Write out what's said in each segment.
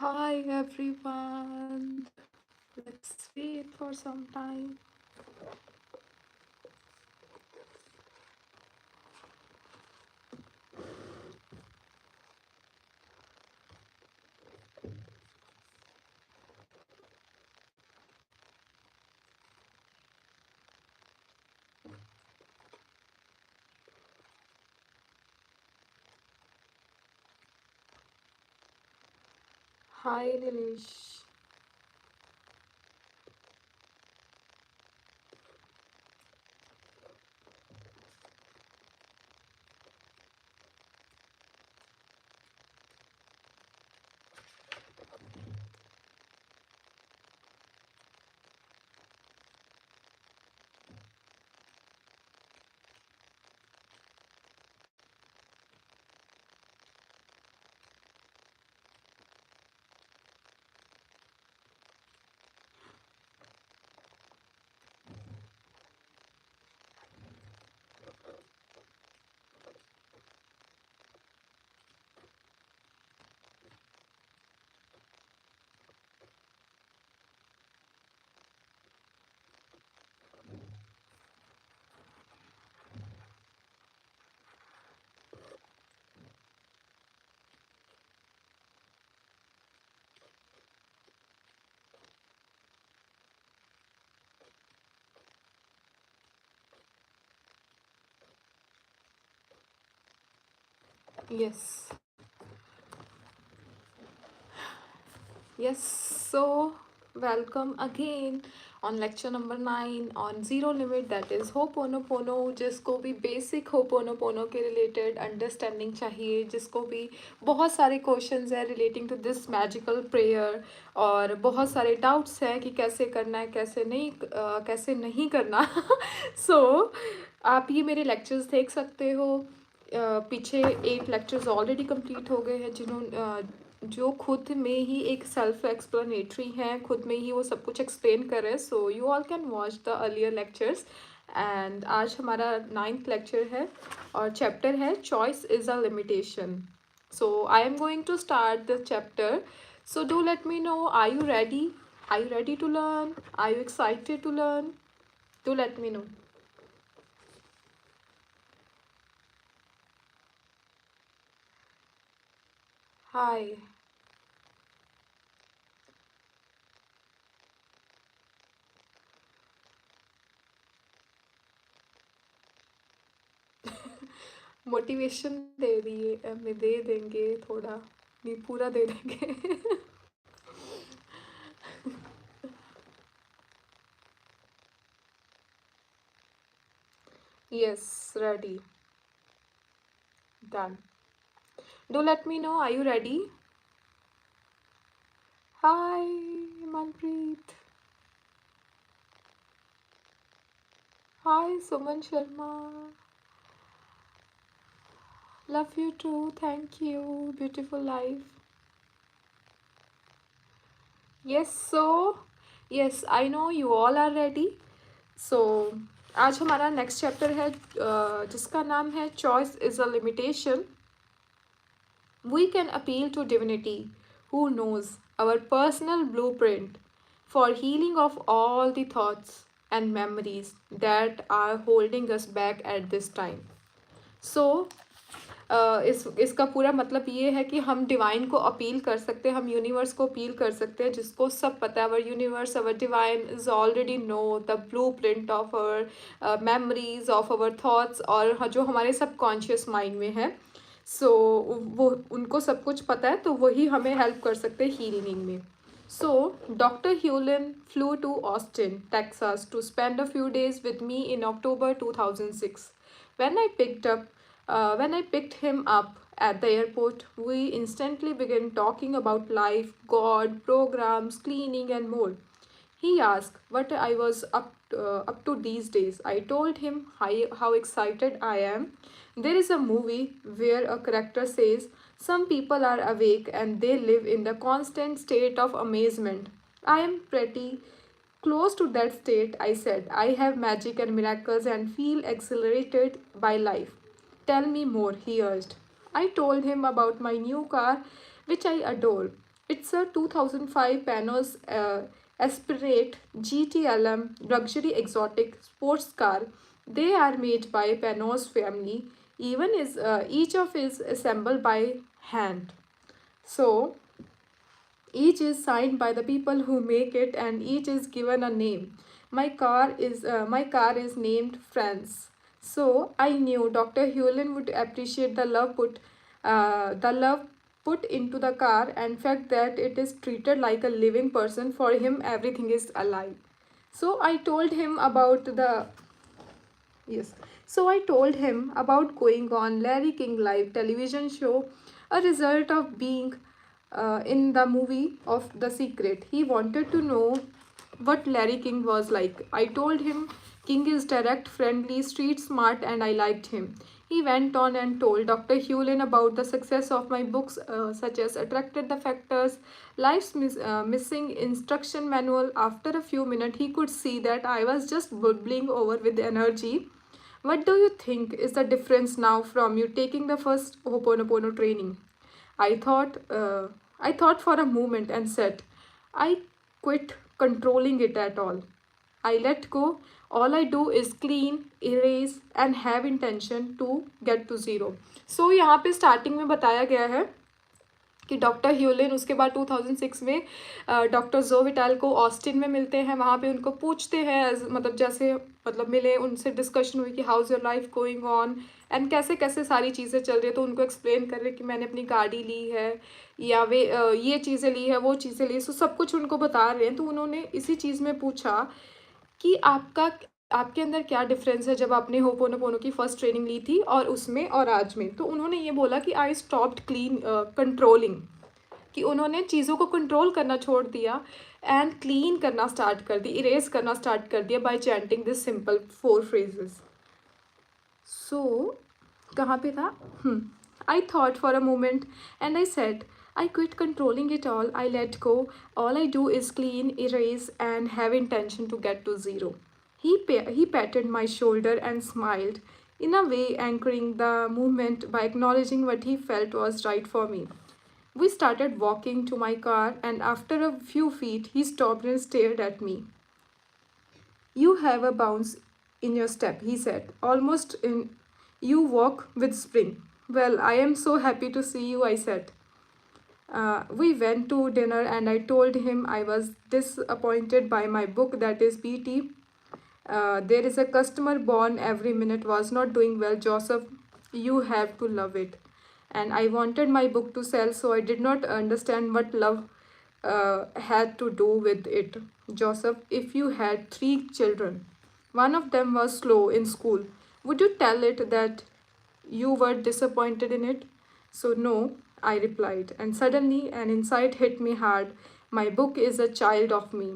Hi everyone. Let's wait for some time. Hi Nilesh. Yes. Yes, so welcome again on lecture number 9 on zero limit, that is ho'oponopono. जिसको भी basic ho'oponopono के related understanding चाहिए, जिसको भी बहुत सारे questions है relating to this magical prayer, और बहुत सारे डाउट्स हैं कि कैसे करना है कैसे नहीं करना। सो आप ये मेरे लेक्चर्स देख सकते हो। पीछे 8 लेक्चर्स ऑलरेडी कंप्लीट हो गए हैं, जो खुद में ही एक सेल्फ एक्सप्लेनेटरी हैं, खुद में ही वो सब कुछ एक्सप्लेन कर रहे हैं। So you all can watch the earlier lectures. And आज हमारा 9th लेक्चर है और चैप्टर है choice is a limitation. So I am going to start the chapter. So do let me know, are you ready? Are you ready to learn? Are you excited to learn? Do let me know. Hi. Motivation दे दिए, में दे देंगे थोड़ा, नहीं पूरा दे देंगे। Yes, ready. Done. Do let me know, are you ready? Hi, Manpreet. Hi, Suman Sharma. Love you too. Thank you. Beautiful life. Yes, so, yes, I know you all are ready. So, आज हमारा next chapter है जिसका नाम है choice is a limitation. We can appeal to divinity, who knows our personal blueprint for healing of all the thoughts and memories that are holding us back at this time. So, इसका पूरा मतलब ये है कि हम divine को appeal कर सकते हैं, हम यूनिवर्स को अपील कर सकते हैं, जिसको सब पता है। Our universe, our divine is already know the blueprint of our memories, of our thoughts, और जो हमारे सबकॉन्शियस माइंड में है। सो वो उनको सब कुछ पता है, तो वही हमें हेल्प कर सकते हैं हीलिंग में। So, Dr. Hewlin flew to Austin, Texas to spend a few days with me in October 2006. When I picked him up at the airport, we instantly began talking about life, God, programs, cleaning, and more. He asked what I was up to these days. I told him how excited I am. There is a movie where a character says, some people are awake and they live in the constant state of amazement. I am pretty close to that state, I said. I have magic and miracles and feel exhilarated by life. Tell me more, he urged. I told him about my new car, which I adore. It's a 2005 Panos Aspirate GTLM luxury exotic sports car. They are made by Panos family. Even is each of is assembled by hand. So each is signed by the people who make it, and each is given a name. My car is named France. So I knew Dr. Hewlin would appreciate the love put into the car, and fact that it is treated like a living person. For him, everything is alive. So I told him about the Yes. So I told him about going on Larry King live television show, a result of being in the movie of The Secret. He wanted to know what Larry King was like. I told him King is direct, friendly, street smart, and I liked him. He went on and told Dr. Hewlin about the success of my books, such as Attracted the Factors, Missing Instruction Manual. After a few minutes, he could see that I was just bubbling over with energy. What do you think is the difference now from you taking the first Ho'oponopono training? I thought, uh, I thought for a moment and said, I quit controlling it at all. I let go. All I do is clean, erase and have intention to get to zero. So यहाँ पे starting में बताया गया है कि doctor ह्यूलिन उसके बाद 2006 में डॉक्टर जोविटाल को ऑस्टिन में मिलते हैं। वहाँ पे उनको पूछते हैं मतलब जैसे मतलब मिले, उनसे डिस्कशन हुई कि how is your life going on and कैसे कैसे सारी चीज़ें चल रही है। तो उनको एक्सप्लेन कर रहे कि मैंने अपनी गाड़ी ली है या ये चीज़ें ली है, वो चीज़ें ली, सो सब कुछ उनको बता रहे हैं। तो उन्होंने इसी चीज़ में पूछा कि आपके अंदर क्या डिफरेंस है जब आपने होपोनोपोनो की फर्स्ट ट्रेनिंग ली थी और उसमें और आज में। तो उन्होंने ये बोला कि आई स्टॉप्ड क्लीन कंट्रोलिंग, कि उन्होंने चीज़ों को कंट्रोल करना छोड़ दिया एंड क्लीन करना स्टार्ट कर दी, इरेज करना स्टार्ट कर दिया by chanting this simple 4 phrases. So कहाँ पे था? I thought for a moment and I said, I quit controlling it all. I let go. All I do is clean, erase, and have intention to get to zero. He patted my shoulder and smiled, in a way anchoring the movement by acknowledging what he felt was right for me. We started walking to my car, and after a few feet, he stopped and stared at me. You have a bounce in your step, he said, almost in you walk with spring. Well, I am so happy to see you, I said. We went to dinner and I told him I was disappointed by my book, that is BT. There is a customer born every minute was not doing well. Joseph, you have to love it. And I wanted my book to sell, so I did not understand what love had to do with it. Joseph, if you had 3 children, one of them was slow in school, would you tell it that you were disappointed in it? So, no, I replied, and suddenly an insight hit me hard. My book is a child of me.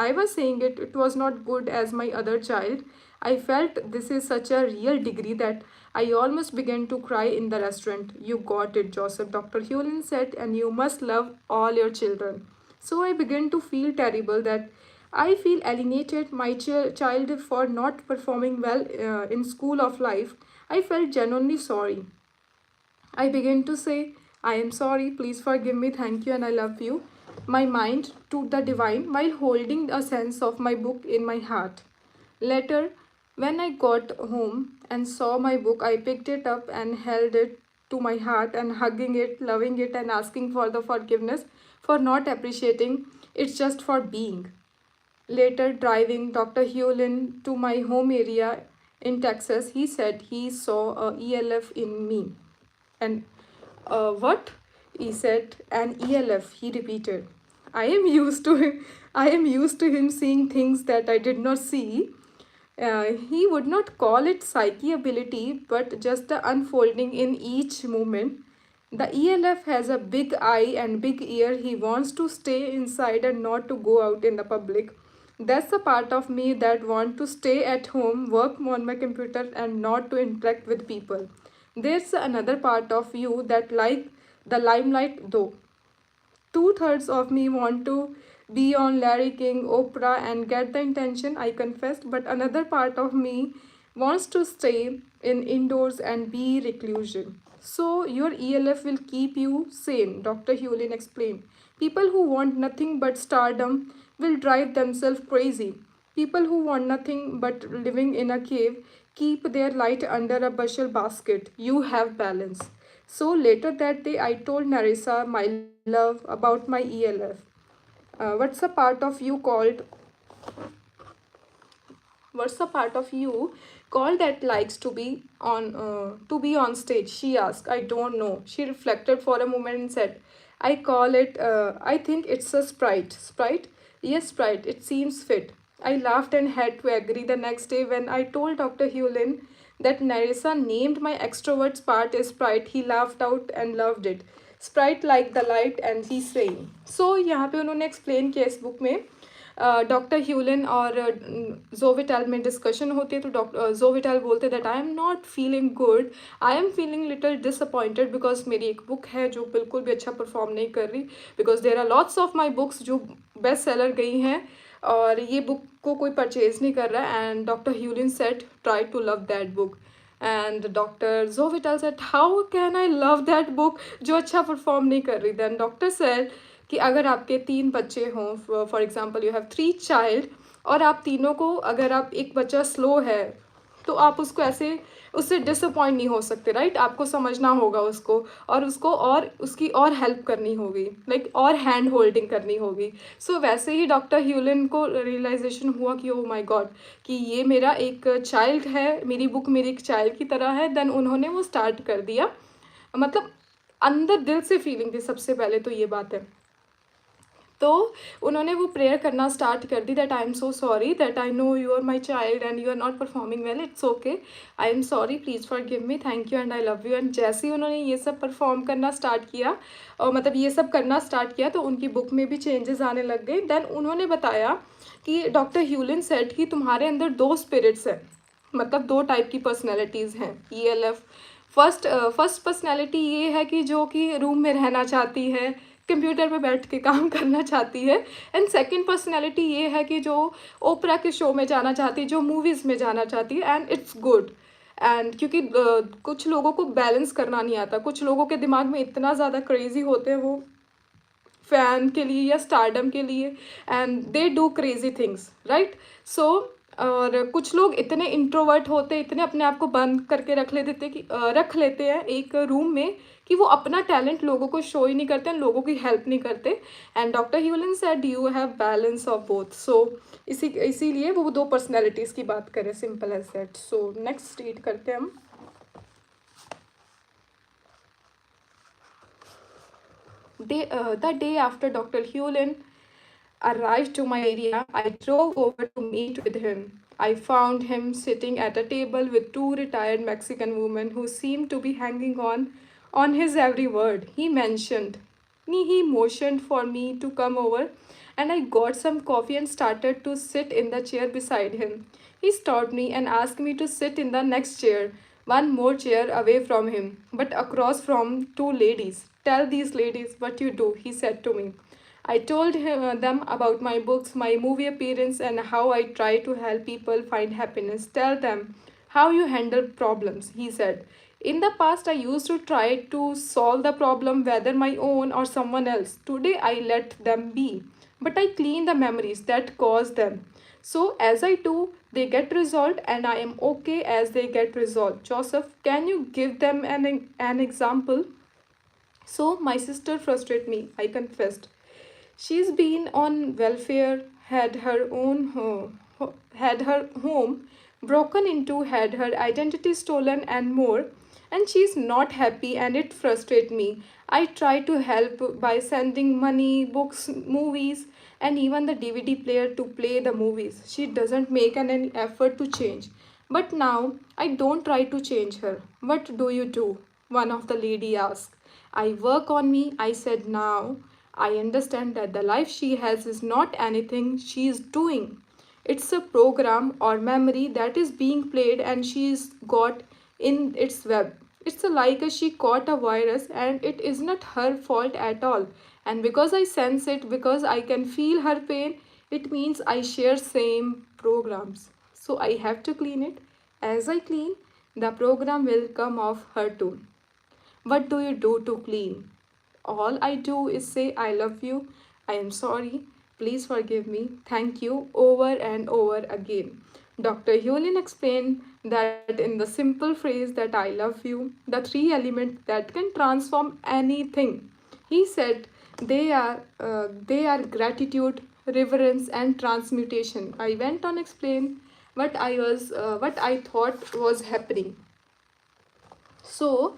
I was saying it was not good as my other child. I felt this is such a real degree that I almost began to cry in the restaurant. You got it, Joseph, Dr. Hewlin said, and you must love all your children. So I began to feel terrible that I feel alienated my child for not performing well in school of life. I felt genuinely sorry. I began to say, I am sorry, please forgive me, thank you, and I love you. My mind to the divine while holding a sense of my book in my heart. Later, when I got home and saw my book, I picked it up and held it to my heart and hugging it, loving it, and asking for the forgiveness for not appreciating it just for being. Later, driving Dr. Hewlin to my home area in Texas, he said he saw a ELF in me. And what? He said, an ELF, he repeated. I am used to him. I am used to him seeing things that I did not see. He would not call it psyche ability, but just the unfolding in each moment. The ELF has a big eye and big ear. He wants to stay inside and not to go out in the public. That's the part of me that want to stay at home, work on my computer and not to interact with people. There's another part of you that like the limelight though. 2/3 of me want to be on Larry King, Oprah, and get the attention, I confessed, but another part of me wants to stay in indoors and be reclusion. So your ELF will keep you sane, Dr. Hewlin explained. People who want nothing but stardom will drive themselves crazy. People who want nothing but living in a cave keep their light under a bushel basket. You have balance. So later that day, I told Narissa my love about my ELF. What's a part of you called What's the part of you called that likes to be on stage? She asked. I don't know. She reflected for a moment and said, I call it I think it's a sprite. Sprite? Yes, sprite. It seems fit. I laughed and had to agree the next day when I told Dr. Hewlin that Narissa named my extrovert's part is sprite. He laughed out and loved it. Sprite like the light and he's saying. So यहाँ पे उन्होंने explain किया इस book में doctor ह्यूलिन और जोविटल में discussion होती है तो डॉक्टर जोविटल बोलते that I am not feeling good, I am feeling little disappointed because मेरी एक बुक है जो बिल्कुल भी अच्छा परफॉर्म नहीं कर रही, because there are lots of my books जो बेस्ट सेलर गई हैं और ये बुक को कोई परचेज नहीं कर रहा है. And doctor Hew Len said try to love that book and doctor Joe Vitale said how can I love that book जो अच्छा परफॉर्म नहीं कर रही. देन डॉक्टर सेट कि अगर आपके 3 बच्चे हों, for example you have 3 child, और आप तीनों को अगर आप एक बच्चा स्लो है तो आप उसको ऐसे उससे डिसअपॉइंट नहीं हो सकते, राइट? आपको समझना होगा उसको और उसको और उसकी और हेल्प करनी होगी, लाइक और हैंड होल्डिंग करनी होगी. सो वैसे ही डॉक्टर ह्यूलिन को रियलाइजेशन हुआ कि ओ माय गॉड कि ये मेरा एक चाइल्ड है, मेरी बुक मेरी एक चाइल्ड की तरह है. देन उन्होंने वो स्टार्ट कर दिया, मतलब अंदर दिल से फीलिंग थी सबसे पहले तो ये बात है. तो उन्होंने वो प्रेयर करना स्टार्ट कर दी that I am so sorry that I know you are my child and you are not performing well, it's okay, I am sorry, please forgive me, thank you and I love you. And जैसे ही उन्होंने ये सब perform करना start किया और मतलब ये सब करना स्टार्ट किया तो उनकी बुक में भी चेंजेस आने लग गए. देन उन्होंने बताया कि डॉक्टर ह्यूलिन सेट कि तुम्हारे अंदर 2 स्पिरिट्स हैं, मतलब 2 टाइप की पर्सनैलिटीज़ हैं. ELF फर्स्ट पर्सनैलिटी ये है कि जो कि रूम में रहना चाहती है, कंप्यूटर पे बैठ के काम करना चाहती है. एंड सेकंड पर्सनैलिटी ये है कि जो ओपरा के शो में जाना चाहती है, जो मूवीज़ में जाना चाहती है. And it's good. एंड क्योंकि कुछ लोगों को बैलेंस करना नहीं आता, कुछ लोगों के दिमाग में इतना ज़्यादा क्रेजी होते हैं वो फैन के लिए या स्टारडम के लिए, and they do crazy things, right? So और कुछ लोग इतने इंट्रोवर्ट होते, इतने अपने आप को बंद करके रख लेते हैं एक रूम में कि वो अपना टैलेंट लोगों को शो ही नहीं करते हैं, लोगों की हेल्प नहीं करते. And doctor Hew Len said you have balance of both. So इसीलिए वो 2 पर्सनैलिटीज़ की बात करें, simple as that. So next read करते हैं हम. The day after Dr. Hewlin arrived to my area, I drove over to meet with him. I found him sitting at a table with 2 retired Mexican women who seemed to be hanging on his every word. He motioned for me to come over, and I got some coffee and started to sit in the chair beside him. He stopped me and asked me to sit in the next chair, one more chair away from him, but across from 2 ladies. Tell these ladies what you do, he said to me. I told them about my books, my movie appearance, and how I try to help people find happiness. Tell them how you handle problems, he said. In the past, I used to try to solve the problem, whether my own or someone else. Today, I let them be. But I clean the memories that cause them. So, as I do, they get resolved, and I am okay as they get resolved. Joseph, can you give them an example? So, my sister frustrated me, I confessed. She's been on welfare, had her home broken into, had her identity stolen, and more. And she's not happy, and it frustrates me. I try to help by sending money, books, movies, and even the DVD player to play the movies. She doesn't make any effort to change. But now I don't try to change her. What do you do? One of the lady asked. I work on me, I said. Now I understand that the life she has is not anything she is doing. It's a program or memory that is being played and she's got in its web. It's like she caught a virus and it is not her fault at all. And because I sense it, because I can feel her pain, it means I share same programs. So I have to clean it. As I clean, the program will come off her too. What do you do to clean? All I do is say, I love you, I am sorry, please forgive me, thank you, over and over again. Dr. Hewlin explained that in the simple phrase that I love you, the three elements that can transform anything. He said they are gratitude, reverence, and transmutation. I went on explain what I thought was happening. So,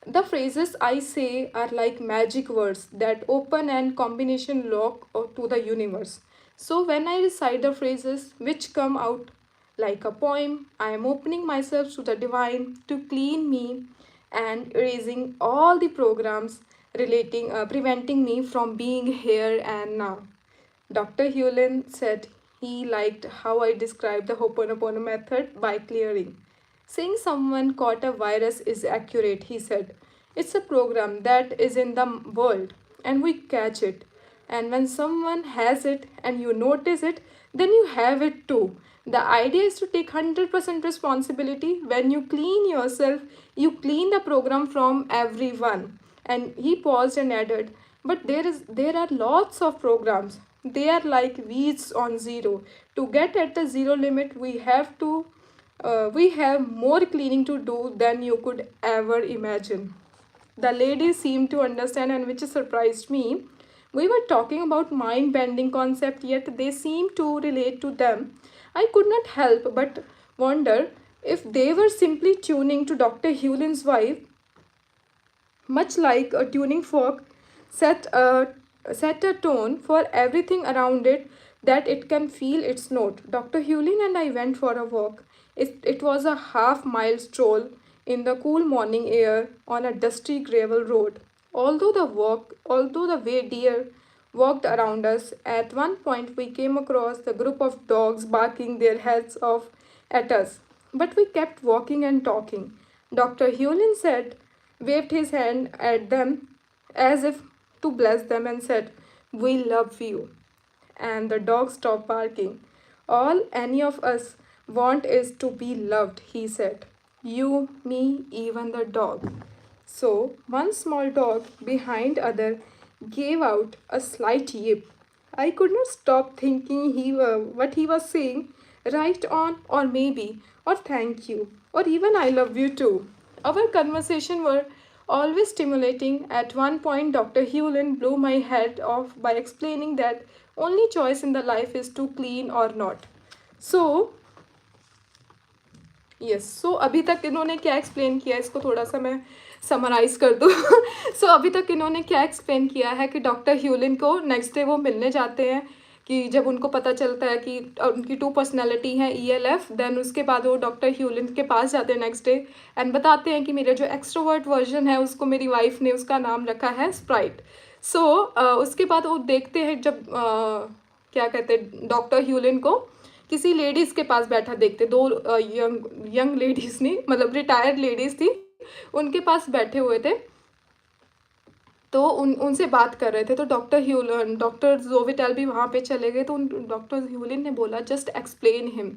the phrases I say are like magic words that open and combination lock to the universe. So, when I recite the phrases which come out like a poem, I am opening myself to the divine to clean me and erasing all the programs preventing me from being here and now. Dr. Hewlin said he liked how I described the Ho'oponopono method by clearing. Saying someone caught a virus is accurate, he said. It's a program that is in the world and we catch it. And when someone has it and you notice it, then you have it too. The idea is to take 100% responsibility. When you clean yourself, you clean the program from everyone. And he paused and added, but there are lots of programs. They are like weeds on zero. To get at the zero limit, we have more cleaning to do than you could ever imagine. The ladies seemed to understand, and which surprised me. We were talking about mind bending concept, yet they seemed to relate to them. I could not help but wonder if they were simply tuning to Dr. Hewlin's wife, much like a tuning fork set a set a tone for everything around it that it can feel its note. Dr. Hewlin and I went for a walk. It was a half-mile stroll in the cool morning air on a dusty gravel road. Although the way deer walked around us, at one point we came across the group of dogs barking their heads off at us. But we kept walking and talking. Dr. Hewlin waved his hand at them as if to bless them and said, "We love you." And the dog stopped barking. "All any of us want is to be loved," he said. "You, me, even the dog." So one small dog behind other gave out a slight yip. I could not stop thinking what he was saying. Right on, or maybe, or thank you, or even I love you too. Our conversation were always stimulating. At one point, Dr. Hewlin blew my head off by explaining that only choice in the life is to clean or not. So, अभी तक इन्होंने क्या explain किया, इसको थोड़ा सा मैं summarise कर दूँ. सो अभी तक इन्होंने क्या एक्सप्लेन किया है कि डॉक्टर ह्यूलिन को नेक्स्ट डे वो मिलने जाते हैं कि जब उनको पता चलता है कि उनकी 2 पर्सनैलिटी हैं ELF, देन उसके बाद वो डॉक्टर ह्यूलिन के पास जाते हैं नेक्स्ट डे एंड बताते हैं कि मेरा जो एक्सट्रोवर्ट वर्जन है उसको मेरी वाइफ ने उसका नाम रखा है स्प्राइट. सो उसके बाद वो देखते हैं जब क्या कहते हैं डॉक्टर ह्यूलिन को किसी लेडीज़ के पास बैठा देखते, 2 यंग लेडीज़ ने, मतलब रिटायर्ड लेडीज़ थी, उनके पास बैठे हुए थे. तो उनसे बात कर रहे थे. तो डॉक्टर जोविटल भी वहाँ पे चले गए. तो डॉक्टर ह्यूलिन ने बोला, जस्ट एक्सप्लेन हिम,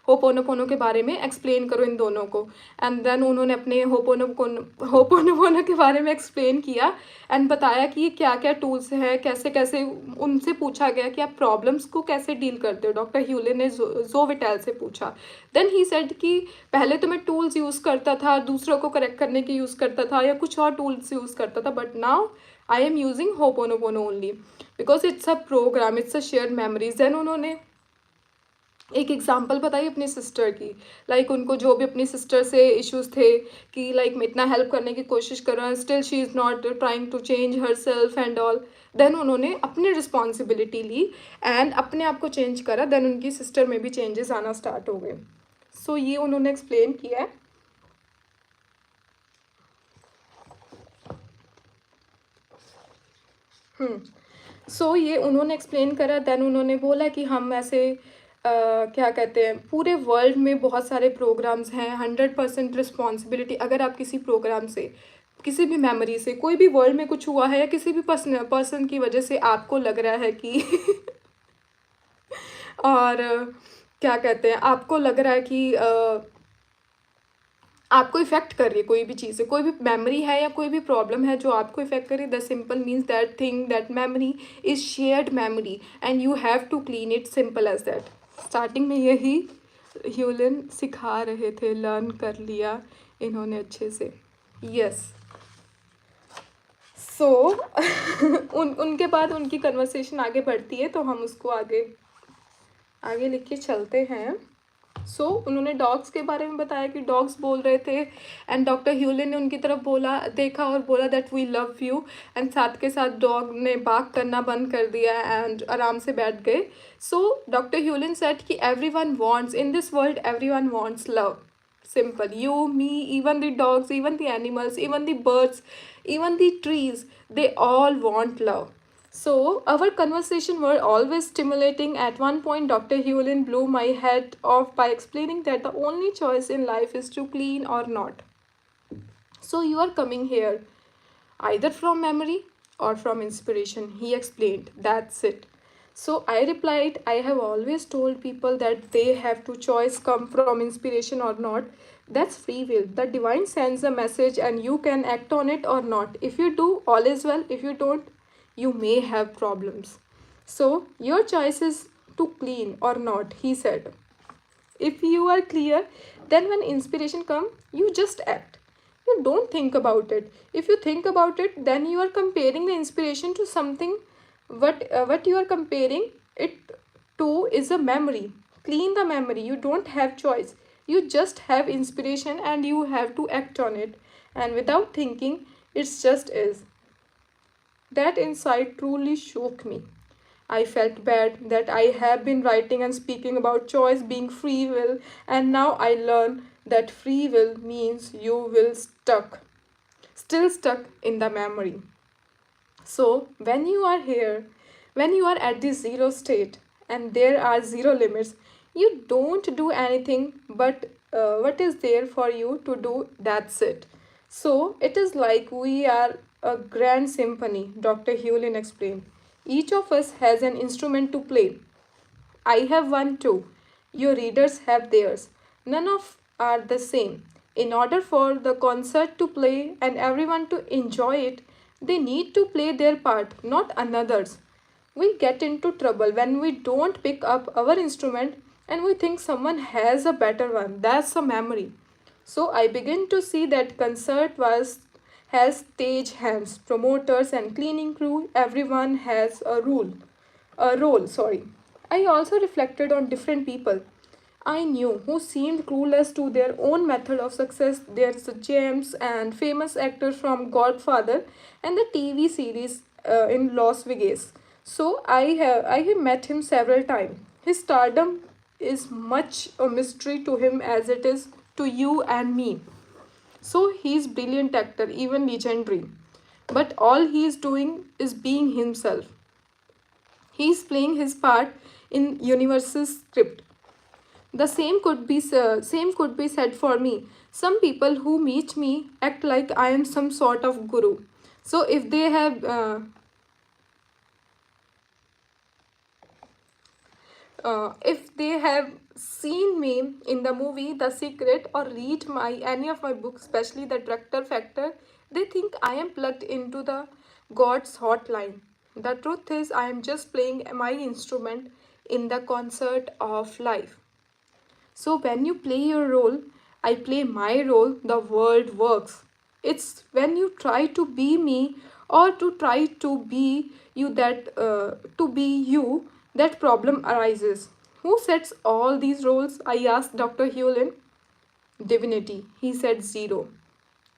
होपोनोपोनो के बारे में एक्सप्लेन करो इन दोनों को. एंड देन उन्होंने अपने होपोनोपोनो के बारे में एक्सप्लेन किया एंड बताया कि ये क्या क्या टूल्स हैं, कैसे कैसे. उनसे पूछा गया कि आप प्रॉब्लम्स को कैसे डील करते हो. डॉक्टर ह्यूलिन ने जोविटल से पूछा. देन ही सेड कि पहले तो मैं टूल्स यूज़ करता था, दूसरों को करेक्ट करने के यूज़ करता था या कुछ और टूल्स यूज़ करता था, but now I am using Ho'oponopono only because it's a program, it's a shared memories. Then उन्होंने एक एग्जाम्पल बताई अपनी सिस्टर की. लाइक उनको जो भी अपनी सिस्टर से इश्यूज थे कि लाइक मैं इतना हेल्प करने की कोशिश कर रहा हूँ, still she is not trying to change herself and all. Then उन्होंने अपनी रिस्पॉन्सिबिलिटी ली एंड अपने आप को चेंज करा. देन उनकी सिस्टर में भी चेंजेस आना स्टार्ट हो गए. सो ये उन्होंने एक्सप्लेन किया है. सो ये उन्होंने एक्सप्लेन करा. देन उन्होंने बोला कि हम ऐसे क्या कहते हैं, पूरे वर्ल्ड में बहुत सारे प्रोग्राम्स हैं. 100% रिस्पॉन्सिबिलिटी. अगर आप किसी प्रोग्राम से, किसी भी मेमोरी से, कोई भी वर्ल्ड में कुछ हुआ है या किसी भी पर्सन की वजह से आपको लग रहा है कि और क्या कहते हैं, आपको लग रहा है कि आपको इफेक्ट कर रही है, कोई भी चीज़ है, कोई भी मेमोरी है या कोई भी प्रॉब्लम है जो आपको इफेक्ट कर रही है, the simple means that thing that memory is shared memory and you have to clean it, simple as that. Starting में यही ह्यूलिन सिखा रहे थे, लर्न कर लिया इन्होंने अच्छे से। यस। सो उनके बाद उनकी कन्वर्सेशन आगे बढ़ती है, तो हम उसको आगे आगे लेके चलते हैं। उन्होंने डॉग्स के बारे में बताया कि डॉग्स बोल रहे थे, एंड डॉक्टर ह्यूलिन ने उनकी तरफ बोला, देखा और बोला that we love you, and साथ के साथ डॉग ने बाक करना बंद कर दिया एंड आराम से बैठ गए। डॉक्टर ह्यूलिन सेड कि every one wants in this world, every one wants love, simple, you, me, even the dogs, even the animals, even the birds, even the trees, they all want love. So our conversation were always stimulating. At one point Dr. Hewlin blew my head off by explaining that the only choice in life is to clean or not. So you are coming here either from memory or from inspiration, he explained. That's it. So I replied, I have always told people that they have to choice come from inspiration or not. That's free will. The divine sends a message and you can act on it or not. If you do, all is well. If you don't, you may have problems. So your choice is to clean or not, he said. If you are clear, then when inspiration comes, you just act. You don't think about it. If you think about it, then you are comparing the inspiration to something. What you are comparing it to is a memory. Clean the memory. You don't have choice. You just have inspiration and you have to act on it. And without thinking, it just is. That insight truly shook me. I felt bad that I have been writing and speaking about choice being free will, and now I learn that free will means you will still stuck in the memory. So, when you are here, when you are at the zero state and there are zero limits, you don't do anything but what is there for you to do, that's it. So, it is like we are a grand symphony, Dr. Hewlin explained. Each of us has an instrument to play. I have one too. Your readers have theirs. None of are the same. In order for the concert to play and everyone to enjoy it, they need to play their part, not another's. We get into trouble when we don't pick up our instrument and we think someone has a better one. That's a memory. So I begin to see that concert was has stage hands, promoters and cleaning crew. Everyone has a role, sorry. I also reflected on different people I knew who seemed clueless to their own method of success. There's James and famous actor from Godfather and the TV series in Las Vegas. I have met him several times. His stardom is much a mystery to him as it is to you and me. So he's brilliant actor, even legendary. But all he is doing is being himself. He's playing his part in universe's script. The same could be said for me. Some people who meet me act like I am some sort of guru. So if they have seen me in the movie The Secret or read my any of my books, especially The Director Factor, they think I am plugged into the God's hotline. The truth is I am just playing my instrument in the concert of life. So when you play your role, I play my role, the world works. It's when you try to be me or to try to be you that problem arises. Who sets all these roles? I asked Dr. Hewlin. Divinity. He said zero.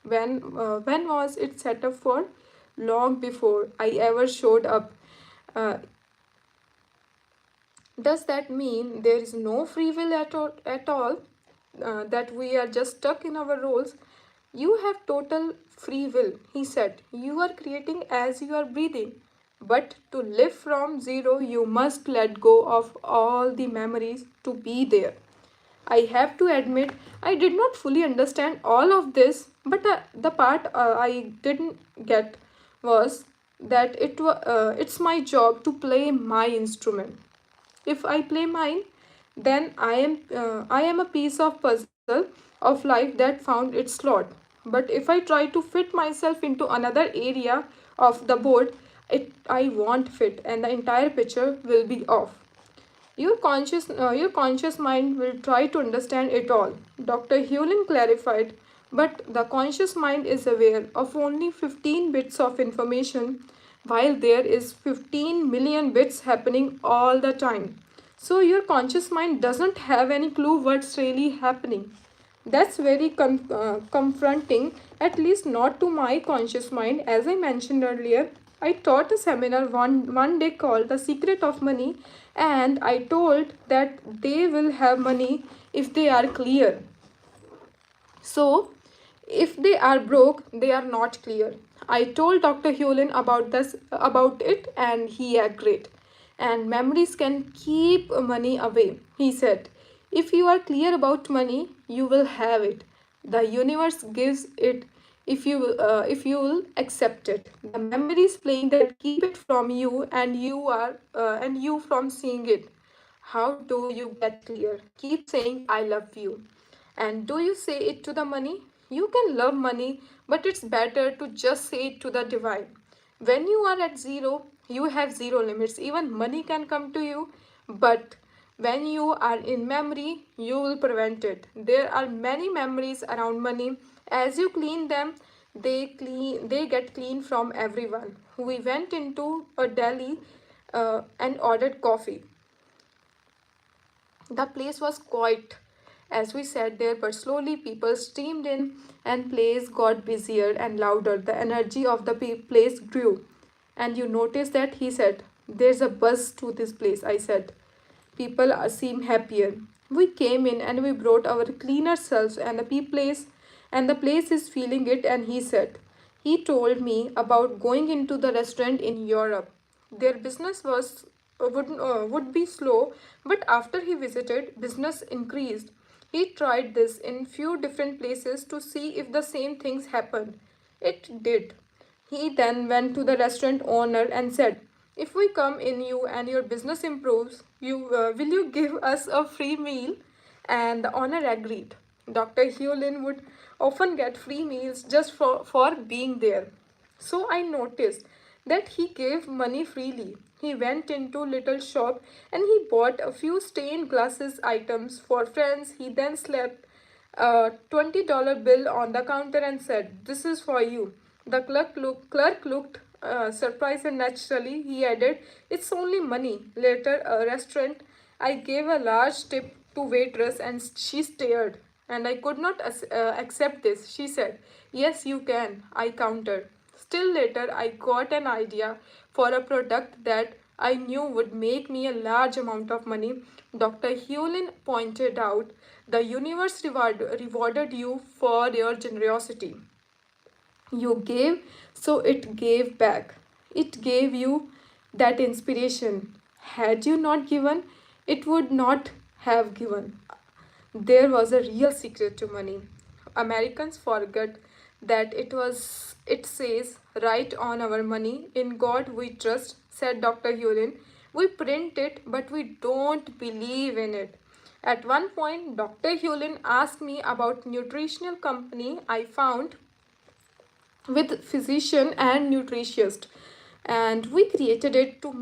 When was it set up for? Long before I ever showed up. Uh, does that mean there is no free will at all? That we are just stuck in our roles? You have total free will, he said. You are creating as you are breathing. But to live from zero, you must let go of all the memories to be there. I have to admit, I did not fully understand all of this, but the part I didn't get was that it's my job to play my instrument. If I play mine, then I am a piece of puzzle of life that found its slot. But if I try to fit myself into another area of the board, I won't fit and the entire picture will be off. Your conscious mind will try to understand it all. Dr. Hewlin clarified, but the conscious mind is aware of only 15 bits of information, while there is 15 million bits happening all the time. So your conscious mind doesn't have any clue what's really happening. That's very confronting, at least not to my conscious mind. As I mentioned earlier, I taught a seminar one day called The Secret of Money, and I told that they will have money if they are clear. So, if they are broke, they are not clear. I told Dr. Hewlin about it, and he agreed. And memories can keep money away. He said, if you are clear about money, you will have it. The universe gives it if you will accept it. The memories playing that keep it from you, and you from seeing it. How do you get clear? Keep saying I love you. And do you say it to the money? You can love money, but it's better to just say it to the divine. When you are at zero, you have zero limits. Even money can come to you, but when you are in memory, you will prevent it. There are many memories around money. As you clean them, they get clean from everyone. We went into a deli and ordered coffee. The place was quiet as we sat there, but slowly people streamed in and place got busier and louder. The energy of the place grew. And you noticed that? He said. There's a buzz to this place, I said. People seem happier. We came in and we brought our cleaner selves, and the place is feeling it. And he said, he told me about going into the restaurant in Europe. Their business would be slow, but after he visited, business increased. He tried this in few different places to see if the same things happened. It did. He then went to the restaurant owner and said, if we come in you and your business improves, will you give us a free meal? And the owner agreed. Dr. Hewlin would often get free meals just for being there. So I noticed that he gave money freely. He went into little shop and he bought a few stained glasses items for friends. He then slapped a $20 bill on the counter and said, this is for you. The clerk looked surprised, and naturally he added, it's only money. Later, a restaurant, I gave a large tip to waitress and she stared. And I could not accept this. She said, yes, you can. I countered. Still later, I got an idea for a product that I knew would make me a large amount of money. Dr. Hewlin pointed out, the universe rewarded you for your generosity. You gave, so it gave back. It gave you that inspiration. Had you not given, it would not have given. There was a real secret to money. Americans forget that it says right on our money, in God we trust, said Dr. Hewlin. We print it, but we don't believe in it. At one point, Dr. Hewlin asked me about nutritional company I found with physician and nutritionist, and we created it to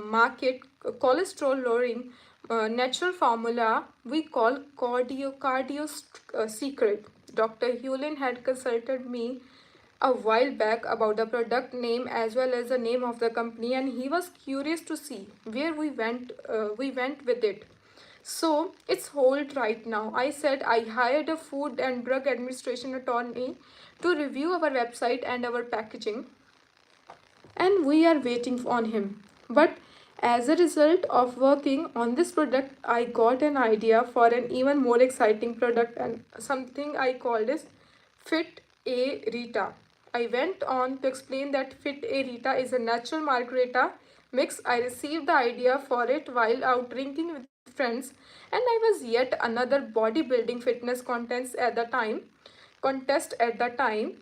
market cholesterol lowering natural formula we call cardio secret. Dr. Hewlin had consulted me a while back about the product name as well as the name of the company, and he was curious to see where we went with it. So it's hold right now. I said I hired a Food and Drug Administration attorney to review our website and our packaging, and we are waiting on him. But as a result of working on this product, I got an idea for an even more exciting product, and something I called is Fit A Rita. I went on to explain that Fit A Rita is a natural margarita mix. I received the idea for it while out drinking with friends, and I was yet another bodybuilding fitness contest at the time,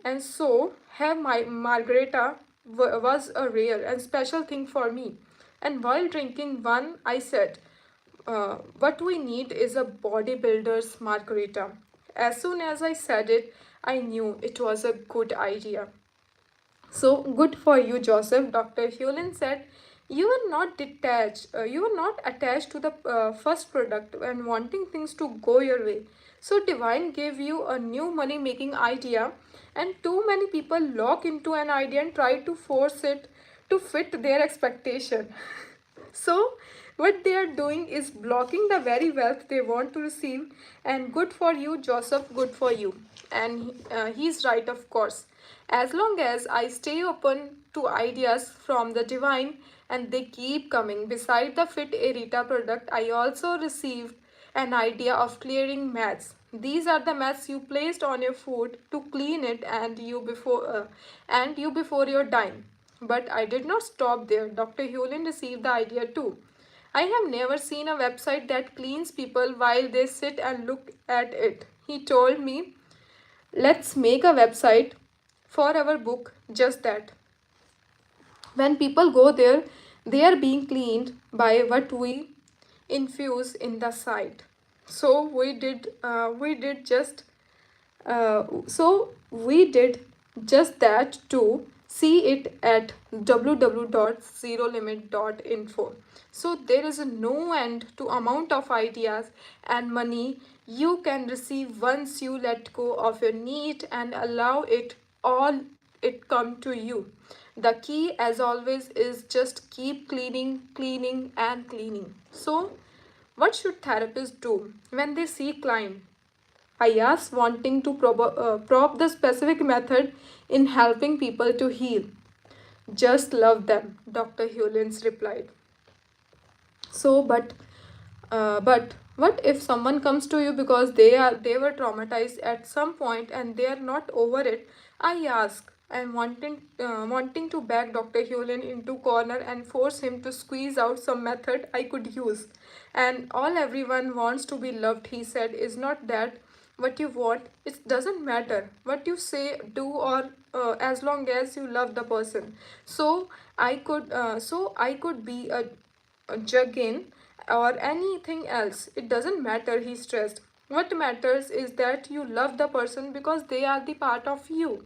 and so have my margarita was a rare and special thing for me. And while drinking one, I said, what we need is a bodybuilder's margarita. As soon as I said it, I knew it was a good idea. So good for you, Joseph, Dr. Hewlin said. You are not detached, you are not attached to the first product and wanting things to go your way. So Divine gave you a new money making idea, and too many people lock into an idea and try to force it to fit their expectation. So, what they are doing is blocking the very wealth they want to receive. And good for you, Joseph, good for you. And he's right, of course. As long as I stay open to ideas from the divine and they keep coming. Beside the Fit Erita product, I also received an idea of clearing mats. These are the mats you placed on your food to clean it and you before your dine. But I did not stop there. Dr. Hewlin received the idea too. I have never seen a website that cleans people while they sit and look at it. He told me, let's make a website for our book, just that. When people go there, they are being cleaned by what we infuse in the site. So we did just that too. See it at www.zerolimit.info. So there is no end to amount of ideas and money you can receive once you let go of your need and allow it come to you. The key, as always, is just keep cleaning, cleaning, and cleaning. So, what should therapists do when they see client? I asked, wanting to prop the specific method in helping people to heal. Just love them, Dr. Hewlins replied. So, but what if someone comes to you because they were traumatized at some point and they are not over it? I ask, and wanting to back Dr. Hewlin into corner and force him to squeeze out some method I could use. And all everyone wants to be loved, he said, is not that what you want. It doesn't matter what you say, do, or as long as you love the person. So I could be a juggin or anything else. It doesn't matter, he stressed. What matters is that you love the person because they are the part of you.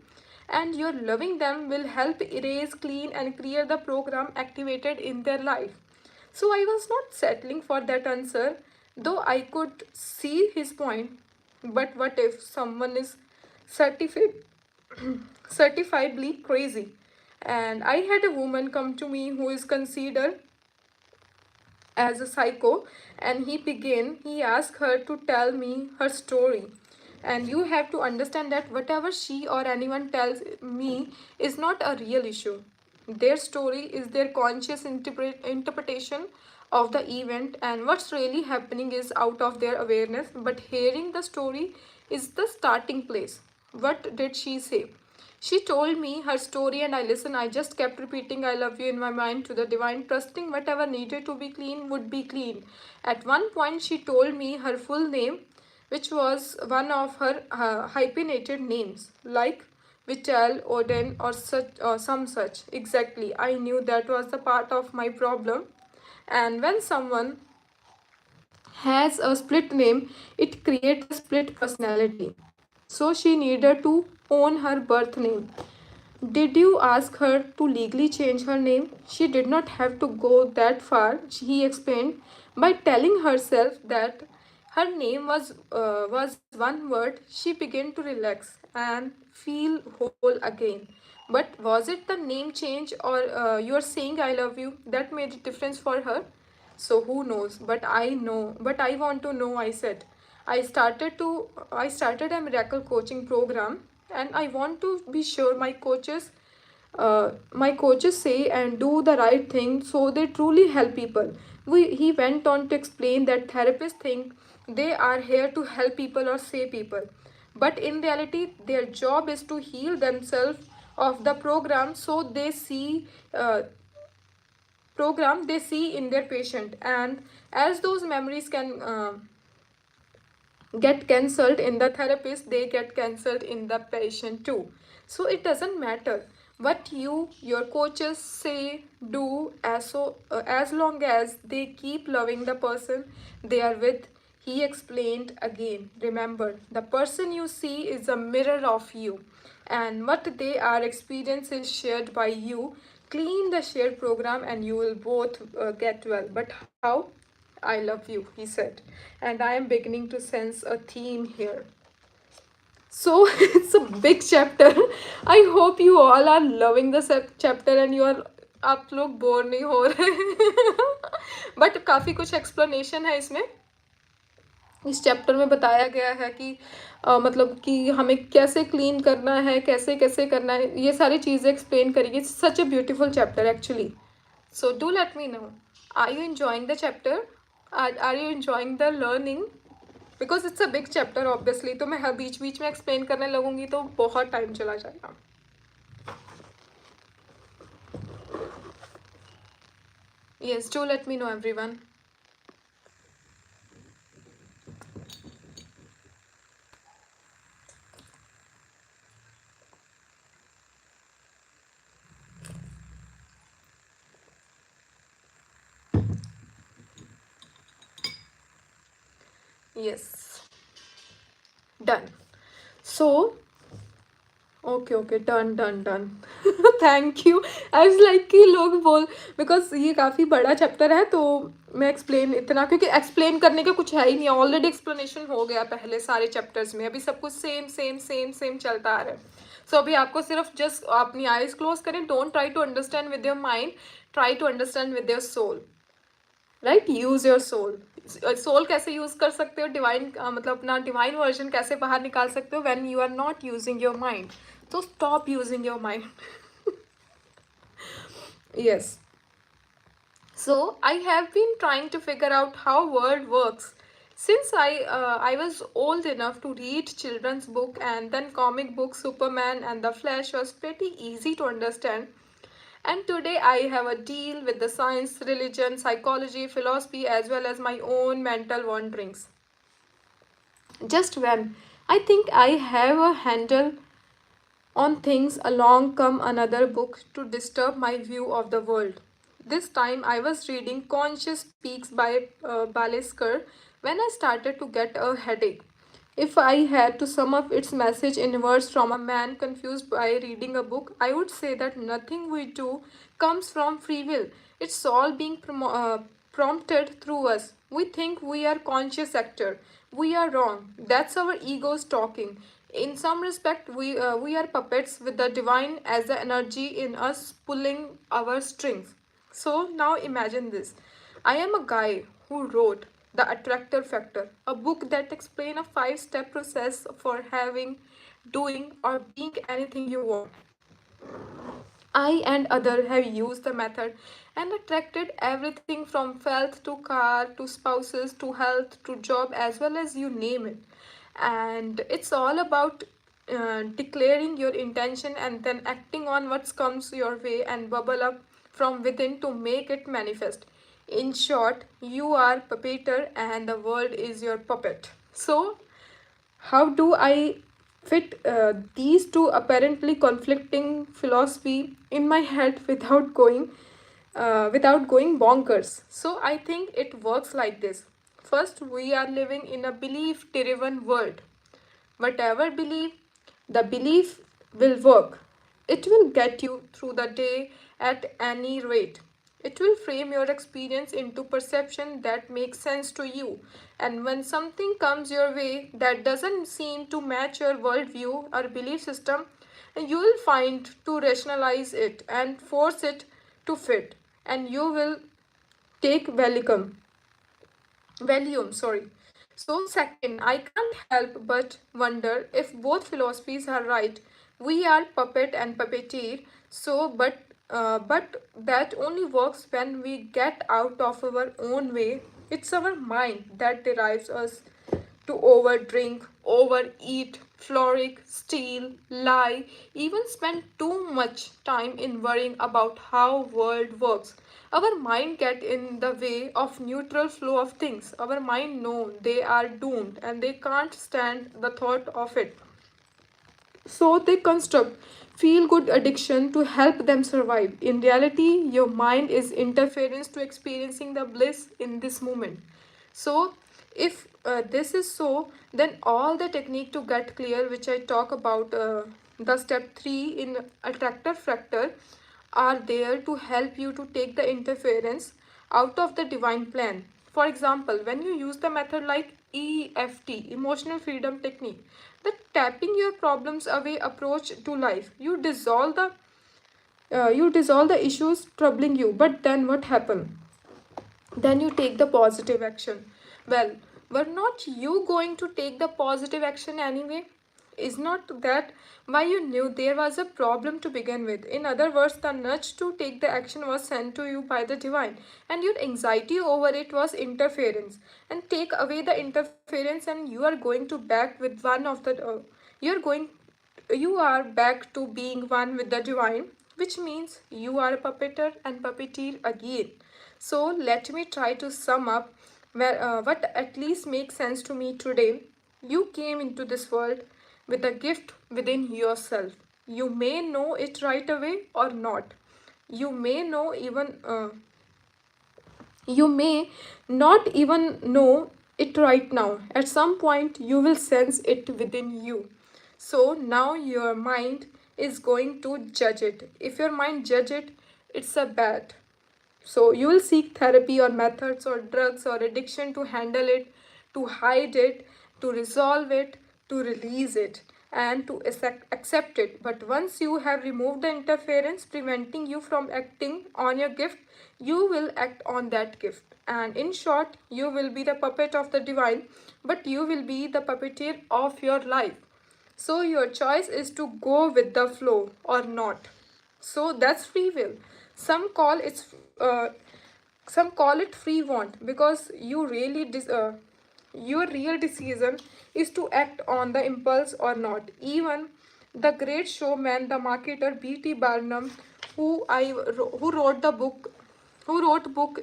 And your loving them will help erase, clean, and clear the program activated in their life. So I was not settling for that answer, though I could see his point. But what if someone is certified, certifiably crazy? And I had a woman come to me who is considered as a psycho, and he asked her to tell me her story. And you have to understand that whatever she or anyone tells me is not a real issue. Their story is their conscious interpretation of the event, and what's really happening is out of their awareness. But hearing the story is the starting place. What did she say? She told me her story and I listened. I just kept repeating I love you in my mind to the divine, trusting whatever needed to be clean would be clean. At one point, she told me her full name, which was one of her hyphenated names, like Vital, Odin, or such or some such. Exactly. I knew that was the part of my problem. And when someone has a split name, it creates a split personality. So she needed to own her birth name. Did you ask her to legally change her name? She did not have to go that far, he explained, by telling herself that her name was one word. She began to relax and feel whole again. But was it the name change or your saying I love you that made a difference for her? So who knows? But I know. But I want to know, I said. I started a miracle coaching program, and I want to be sure my coaches say and do the right thing so they truly help people. He went on to explain that therapists think they are here to help people or save people, but in reality their job is to heal themselves of the uh, program they see in their patient. And as those memories can get cancelled in the therapist, they get cancelled in the patient too. So it doesn't matter what your coaches say, do, as long as they keep loving the person they are with. He explained again, remember, the person you see is a mirror of you, and what they are experiencing is shared by you. Clean the shared program and you will both get well. But how? I love you, he said. And I am beginning to sense a theme here. So it's a big chapter. I hope you all are loving the chapter and you are आप लोग bore नहीं हो रहे but काफ़ी कुछ explanation है इसमें. इस चैप्टर में बताया गया है कि मतलब कि हमें कैसे क्लीन करना है, कैसे कैसे करना है, ये सारी चीज़ें एक्सप्लेन करेगी. Such a beautiful chapter actually. So do let me know, are you enjoying the chapter, are you enjoying the learning? Because it's a big chapter obviously, तो मैं हर बीच बीच में एक्सप्लेन करने लगूंगी तो बहुत टाइम चला जाएगा. Yes, do let me no everyone. Yes, done. So, okay done done done. Thank you. I was like कि लोग बोल, बिकॉज ये काफ़ी बड़ा चैप्टर है तो मैं एक्सप्लेन इतना, क्योंकि एक्सप्लेन करने का कुछ है ही नहीं, ऑलरेडी एक्सप्लेनेशन हो गया पहले सारे चैप्टर्स में. अभी सब कुछ सेम सेम सेम सेम चलता आ रहा है. सो अभी आपको सिर्फ जस्ट अपनी आईज क्लोज करें. Don't try to understand with your mind, try to understand with your soul. Right, use your soul. Soul कैसे यूज कर सकते हो, डिवाइन मतलब अपना डिवाइन वर्जन कैसे बाहर निकाल सकते हो when you are not using your mind. तो stop using your mind. Yes. So I have been trying to figure out how world works since I was old enough to read children's book, and then comic book Superman and the Flash was pretty easy to understand. And today I have a deal with the science, religion, psychology, philosophy, as well as my own mental wanderings. Just when I think I have a handle on things, along come another book to disturb my view of the world. This time I was reading Conscious Peaks by Balesker when I started to get a headache. If I had to sum up its message in words from a man confused by reading a book, I would say that nothing we do comes from free will. It's all being prompted through us. We think we are conscious actor. We are wrong. That's our egos talking. In some respect, we are puppets with the divine as the energy in us pulling our strings. So now imagine this. I am a guy who wrote The Attractor Factor, a book that explains a 5-step process for having, doing, or being anything you want. I and other have used the method and attracted everything from wealth to car to spouses to health to job, as well as you name it. And it's all about declaring your intention and then acting on what comes your way and bubble up from within to make it manifest. In short, you are puppeteer and the world is your puppet. So how do I fit these two apparently conflicting philosophy in my head without going bonkers? So I think it works like this. First, we are living in a belief-driven world. Whatever belief, the belief will work. It will get you through the day at any rate. It will frame your experience into perception that makes sense to you. And when something comes your way that doesn't seem to match your worldview or belief system, you will find to rationalize it and force it to fit. And you will take Valium, sorry. So second, I can't help but wonder if both philosophies are right. We are puppet and puppeteer. So, but that only works when we get out of our own way. It's our mind that drives us to overdrink, overeat, floric, steal, lie, even spend too much time in worrying about how world works. Our mind get in the way of neutral flow of things. Our mind know they are doomed and they can't stand the thought of it. So they construct feel good addiction to help them survive. In reality, your mind is interference to experiencing the bliss in this moment. So if This is so, then all the technique to get clear, which I talk about, the step 3 in attractor factor, are there to help you to take the interference out of the divine plan. For example, when you use the method like EFT, emotional freedom technique, the tapping your problems away approach to life, you dissolve the issues troubling you. But then what happened? Then you take the positive action. Well, were not you going to take the positive action anyway? Is not that why you knew there was a problem to begin with? In other words, the nudge to take the action was sent to you by the divine, and your anxiety over it was interference. And take away the interference, and you are going to back with one of the you're going you are back to being one with the divine, which means you are a puppeteer and puppeteer again. So let me try to sum up what at least makes sense to me today. You came into this world with a gift within yourself. You may know it right away or not. You may know even you may not even know it right now. At some point, you will sense it within you. So now your mind is going to judge it. If your mind judge it, it's a bad. So you will seek therapy or methods or drugs or addiction to handle it, to hide it, to resolve it, to release it, and to accept it. But once you have removed the interference preventing you from acting on your gift, you will act on that gift. And in short, you will be the puppet of the divine, but you will be the puppeteer of your life. So your choice is to go with the flow or not. So that's free will. Some call it some call it free want because your real decision is to act on the impulse or not. Even the great showman, the marketer B.T. Barnum, who wrote the book who wrote about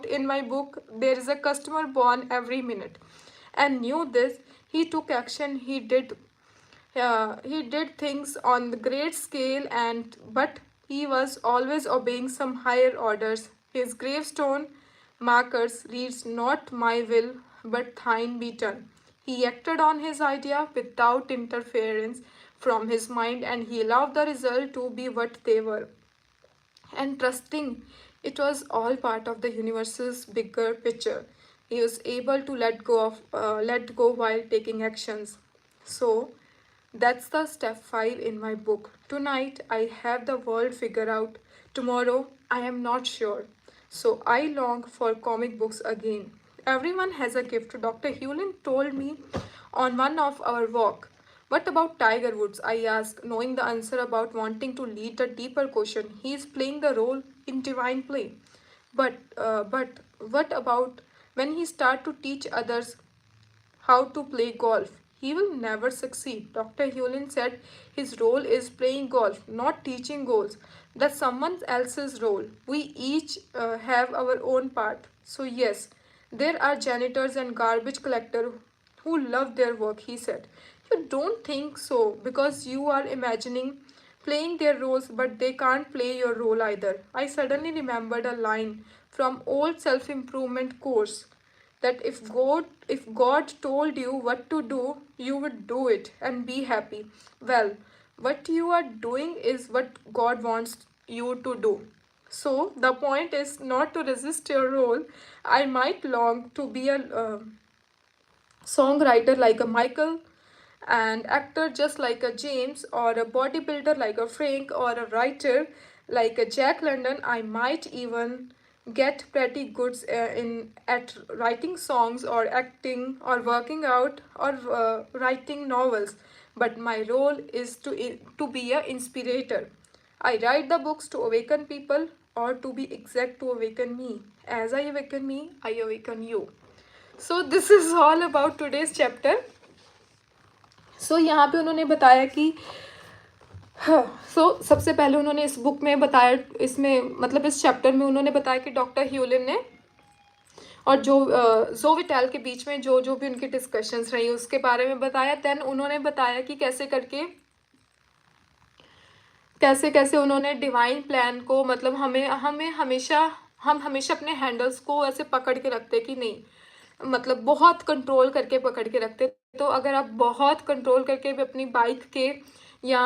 in my book There is a Customer Born Every Minute, and knew this. He took action. He did things on the great scale, and but he was always obeying some higher orders. His gravestone markers reads, "Not my will, but thine be done." He acted on his idea without interference from his mind, and he allowed the result to be what they were, and trusting it was all part of the universe's bigger picture. He was able to let go while taking actions. So that's the step 5 in my book. Tonight I have the world figured out. Tomorrow I am not sure. So I long for comic books again. Everyone has a gift. Dr. Hewlin told me on one of our walk. What about Tiger Woods? I asked, knowing the answer about wanting to lead the deeper question. He is playing the role in divine play. But what about when he start to teach others how to play golf? He will never succeed. Dr. Hewlin said his role is playing golf, not teaching goals. That's someone else's role. We each have our own part. So, yes, there are janitors and garbage collectors who love their work, he said. You don't think so because you are imagining playing their roles, but they can't play your role either. I suddenly remembered a line from old self-improvement course that if God told you what to do, you would do it and be happy. Well, what you are doing is what God wants you to do. So the point is not to resist your role. I might long to be a songwriter like a Michael, and actor just like a James, or a bodybuilder like a Frank, or a writer like a Jack London. I might even get pretty good in at writing songs or acting or working out or writing novels. But my role is to be a inspirator. I write the books to awaken people, or to be exact, to awaken me. As I awaken me, I awaken you. So this is all about today's chapter. So यहाँ पे उन्होंने बताया कि सबसे पहले उन्होंने इस book में बताया, इसमें मतलब इस चैप्टर में उन्होंने बताया कि डॉक्टर ह्यूलिन ने और जोविटैल के बीच में जो जो भी उनकी डिस्कशंस रही उसके बारे में बताया. देन उन्होंने बताया कि कैसे करके कैसे कैसे उन्होंने डिवाइन प्लान को, मतलब हम हमेशा अपने हैंडल्स को ऐसे पकड़ के रखते कि नहीं, मतलब बहुत कंट्रोल करके पकड़ के रखते। तो अगर आप बहुत कंट्रोल करके भी अपनी बाइक के या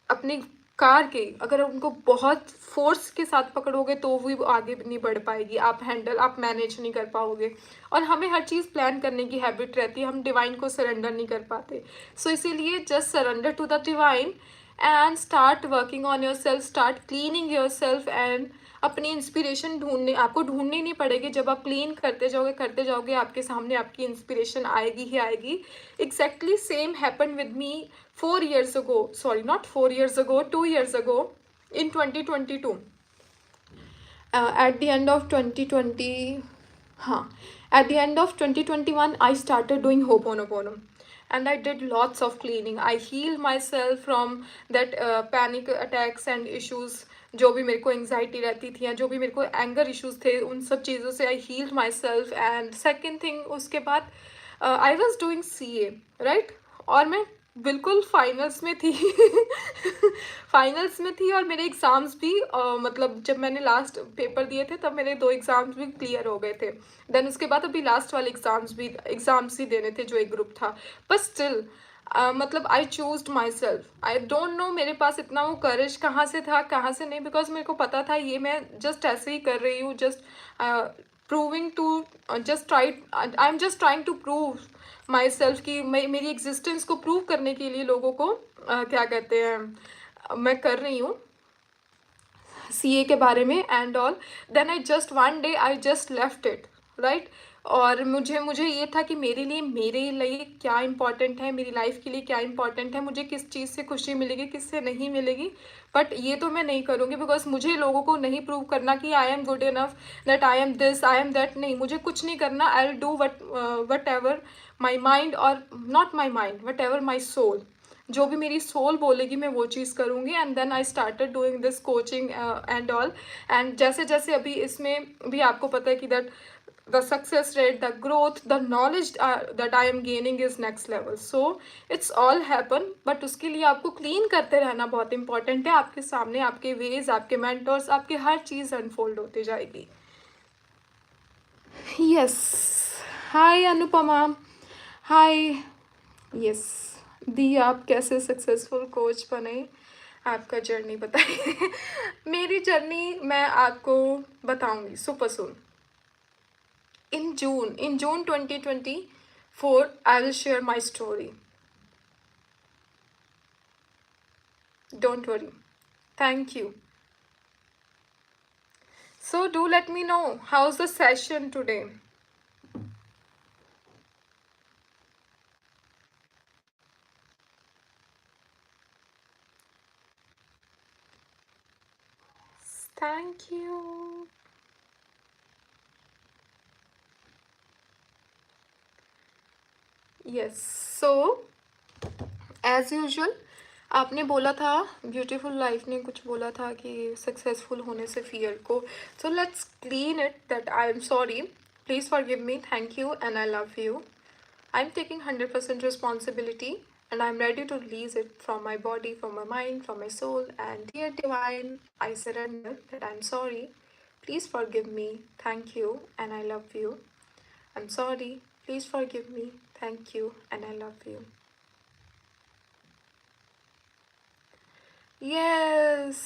अपनी कार के अगर उनको बहुत फोर्स के साथ पकड़ोगे तो वो आगे नहीं बढ़ पाएगी, आप मैनेज नहीं कर पाओगे। और हमें हर चीज़ प्लान करने की हैबिट रहती है, हम डिवाइन को सरेंडर नहीं कर पाते। सो इसीलिए just surrender to the divine and start working on yourself, start cleaning yourself and अपनी इंस्पिरेशन ढूंढने आपको ढूंढनी नहीं पड़ेगी। जब आप क्लीन करते जाओगे आपके सामने आपकी इंस्पिरेशन आएगी ही आएगी। Exactly same happen with me 4 years ago, sorry not 4 years ago, 2 years ago, in 2022, at the end of 2020, huh, at the end of 2021 I started doing ho'oponopono and I did lots of cleaning. I healed myself from that panic attacks and issues, जो भी मेरे को anxiety रहती थी या जो भी मेरे को एंगर इश्यूज थे उन सब चीज़ों से I healed myself. And second thing उसके बाद I was doing CA, right. और मैं बिल्कुल फाइनल्स में थी फाइनल्स में थी और मेरे एग्ज़ाम्स भी मतलब जब मैंने लास्ट पेपर दिए थे तब मेरे 2 एग्ज़ाम्स भी क्लियर हो गए थे। देन उसके बाद अभी लास्ट वाले एग्ज़ाम्स ही देने थे जो एक ग्रुप था। बट स्टिल मतलब I choose my self. I don't know मेरे पास इतना वो करेज कहाँ से था कहाँ से नहीं, बिकॉज मेरे को पता था ये मैं जस्ट ऐसे ही कर रही हूँ, just proving to just try I am just trying to prove myself कि मैं मेरी एग्जिस्टेंस को प्रूव करने के लिए लोगों को क्या कहते हैं मैं कर रही हूँ CA के बारे में and all. Then I just one day I just left it, right. और मुझे ये था कि मेरे लिए क्या इंपॉर्टेंट है, मेरी लाइफ के लिए क्या इंपॉर्टेंट है, मुझे किस चीज़ से खुशी मिलेगी किससे नहीं मिलेगी। बट ये तो मैं नहीं करूँगी बिकॉज मुझे लोगों को नहीं प्रूव करना कि I am good enough, that I am this I am that. नहीं, मुझे कुछ नहीं करना। I will do whatever my mind और not my mind, whatever my soul, जो भी मेरी सोल बोलेगी मैं वो चीज़ करूँगी। And then I started doing this coaching and all. And जैसे जैसे अभी इसमें भी आपको पता है कि that the success rate, the growth, the knowledge that I am gaining is next level. So it's all happen, but उसके लिए आपको क्लीन करते रहना बहुत इंपॉर्टेंट है। आपके सामने आपके वेज, आपके मेंटर्स, आपके हर चीज़ अनफोल्ड होती जाएगी। यस, हाय अनुपमा, हाय। यस दी, आप कैसे सक्सेसफुल कोच बने, आपका जर्नी बताइए मेरी जर्नी मैं आपको बताऊंगी super soon. In June 2024, I will share my story. Don't worry. Thank you. So do let me know how's the session today. Thank you. Yes. So as usual, आपने बोला था, ब्यूटीफुल लाइफ ने कुछ बोला था कि सक्सेसफुल होने से फियर को। So let's clean it that I am sorry, please forgive me, thank you and I love you. I'm taking 100% responsibility and I'm ready to release it from my body, from my mind, from my soul. And dear divine, I surrender that I'm sorry. Please forgive me. Thank you and I love you. I'm sorry. Please forgive me. Thank you and I love you. Yes.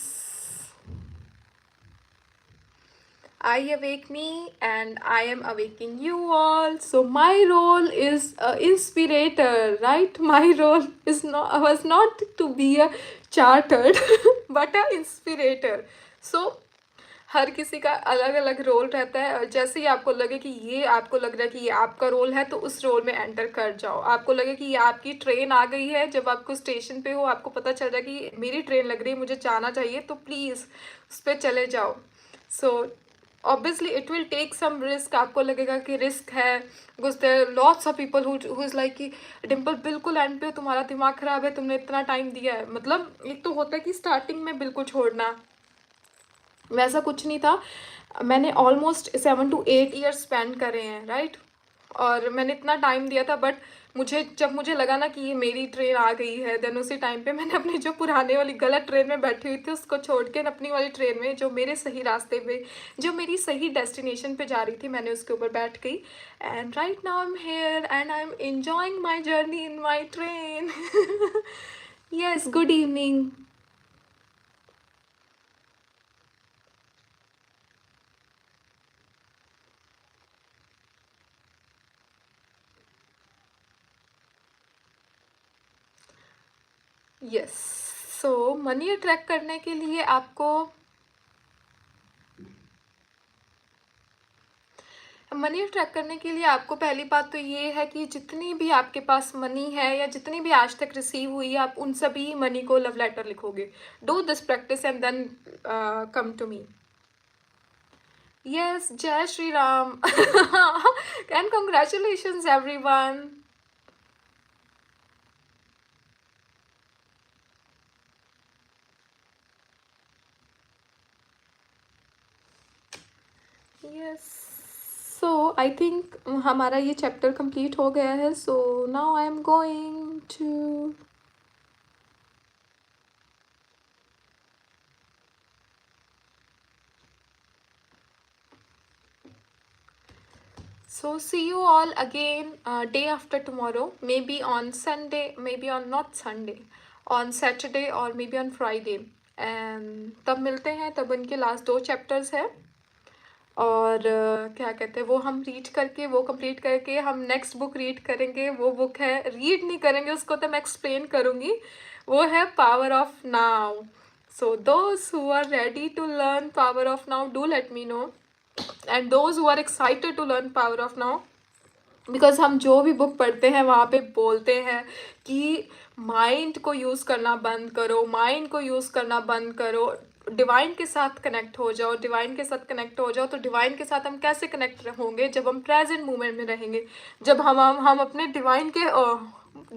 I awake me and I am awaking you all. So my role is a inspirator, right? My role is not was not to be a chartered but a inspirator. So हर किसी का अलग अलग role रहता है और जैसे ही आपको लगे कि ये आपको लग रहा है कि ये आपका रोल है तो उस रोल में एंटर कर जाओ। आपको लगे कि ये आपकी ट्रेन आ गई है, जब आपको स्टेशन पे हो आपको पता चल रहा है कि मेरी ट्रेन लग रही है मुझे जाना चाहिए, तो प्लीज़ उस पर चले जाओ। So obviously it will take some risk, आपको लगेगा कि रिस्क है, because there lots of people who is like कि डिम्पल बिल्कुल एंड पे तुम्हारा दिमाग ख़राब है, तुमने इतना टाइम दिया है। मतलब एक तो होता है कि स्टार्टिंग में बिल्कुल छोड़ना, वैसा कुछ नहीं था। मैंने ऑलमोस्ट 7 to 8 ईयर्स स्पेंड करे हैं, राइट। और मैंने इतना टाइम दिया था बट मुझे लगा ना कि ये मेरी ट्रेन आ गई है, देन उसी टाइम पे मैंने अपनी जो पुराने वाली गलत ट्रेन में बैठी हुई थी उसको छोड़ के अपनी वाली ट्रेन में जो मेरे सही रास्ते पे, जो मेरी सही डेस्टिनेशन पे जा रही थी, मैंने उसके ऊपर बैठ गई। And right now I am here and I am enjoying my journey in my train. Yes, good evening. Yes, so money attract करने के लिए आपको, मनी अट्रैक्ट करने के लिए आपको पहली बात तो ये है कि जितनी भी आपके पास मनी है या जितनी भी आज तक रिसीव हुई है, आप उन सभी मनी को लव लेटर लिखोगे। Do this practice and then come to me. Yes, जय Shri Ram. And congratulations everyone. Yes, so I think हमारा ये चैप्टर कंप्लीट हो गया है, so now I am going to, so see you all again day after tomorrow, maybe on Sunday, maybe on not Sunday, on Saturday or maybe on Friday, and तब मिलते हैं, तब उनके लास्ट 2 चैप्टर्स है। और क्या कहते हैं, वो हम रीड करके, वो कंप्लीट करके हम नेक्स्ट बुक रीड करेंगे। वो बुक है, रीड नहीं करेंगे उसको तो मैं एक्सप्लेन करूँगी, वो है power of now. So those who are ready to learn power of now, do let me know, and those who are excited to learn power of now, because हम जो भी बुक पढ़ते हैं वहाँ पे बोलते हैं कि माइंड को यूज़ करना बंद करो, माइंड को यूज़ करना बंद करो, डिवाइन के साथ कनेक्ट हो जाओ, डिवाइन के साथ कनेक्ट हो जाओ। तो डिवाइन के साथ हम कैसे कनेक्ट होंगे, जब हम प्रेजेंट मोमेंट में रहेंगे, जब हम अपने डिवाइन के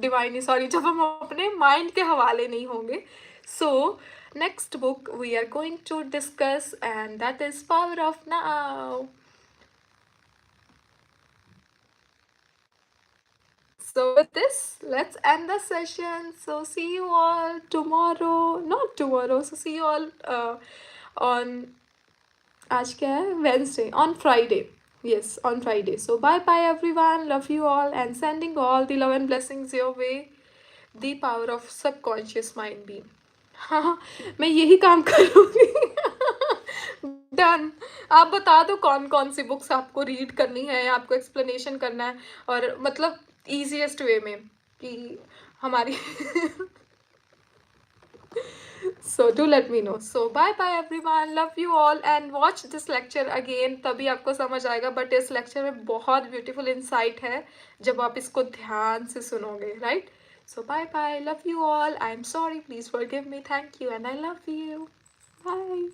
डिवाइन ही सॉरी, जब हम अपने माइंड के हवाले नहीं होंगे। So next book we are going to discuss and that is power of now. So with this, let's end the session. So see you all tomorrow. Not tomorrow. So see you all on आज क्या है, Wednesday, on Friday. Yes, on Friday. So bye bye everyone. Love you all and sending all the love and blessings your way. The power of subconscious mind being. हाँ, मैं यही काम करूँगी। Done. आप बता दो कौन कौन सी बुक्स आपको रीड करनी है, आपको एक्सप्लेनेशन करना है, और मतलब ईजीएस्ट वे में कि हमारी। So do let me know. So bye bye everyone, love you all and watch this lecture again, तभी आपको समझ आएगा। बट इस लेक्चर में बहुत ब्यूटीफुल इंसाइट है जब आप इसको ध्यान से सुनोगे, right? So bye bye, love you all, I am sorry, please forgive me, thank you and I love you, bye.